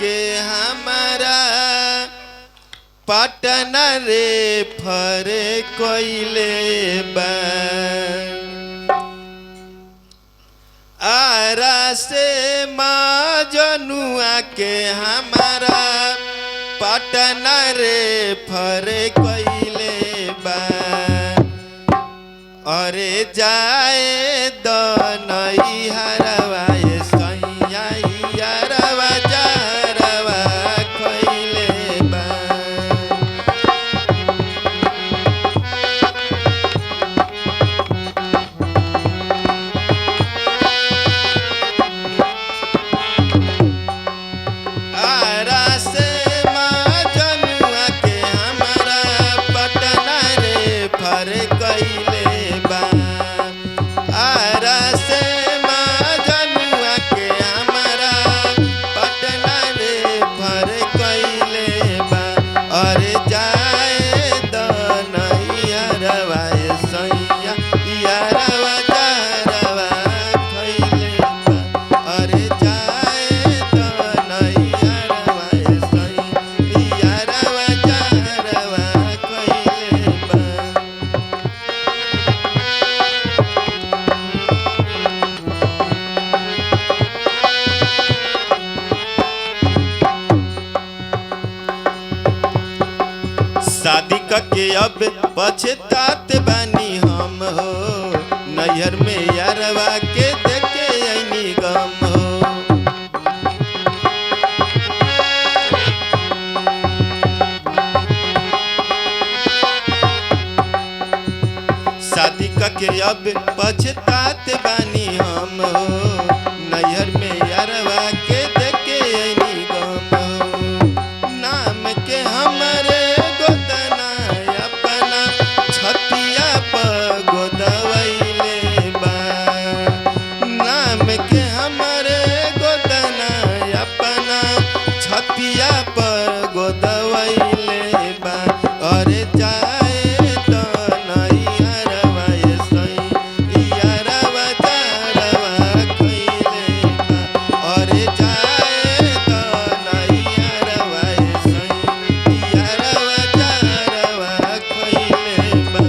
के हमारा पटना रे फरे कोइले बा आरा से मजनुआ के हमारा पटना रे फरे कोइले बा अरे जाए दनई हरवा सैया यारवा जारवा खोइले बा आरा से मजनुआ के हमारा पटना रे फरे कोइले बा आरा से मजनुआ के हमारा पटना रे फरे कोइले बा अरे जाए दनैया सैया यारवा जारवा खोइले बा अरे जाए दनैया सैया यारवा जारवा खोइले बा शादी के अब पछतात बानी हम हो नैहर में यारवा के देखे ऐनी गम हो शादी के अब पछतात बानी हम हो नैहर में यारवा के देखे ऐनी गम हो नाम के हमरे छतिया पर गोदवैले बा नाम के हमारे गोदना अपना छतिया पर गोदवैले बा अरे जाए दनैया सैया जारवा खोइले बा अरे जाए दनैया सैया जारवा खोइले बा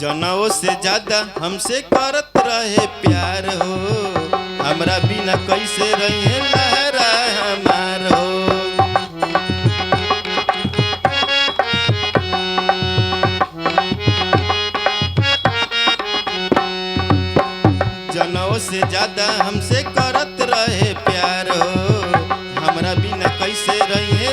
जनों से ज्यादा हमसे करत रहे प्यार हो हमरा बिना कैसे रहे लहरा हमार हो जनों से ज्यादा हमसे करत रहे प्यार हो हमरा बिना कैसे रहे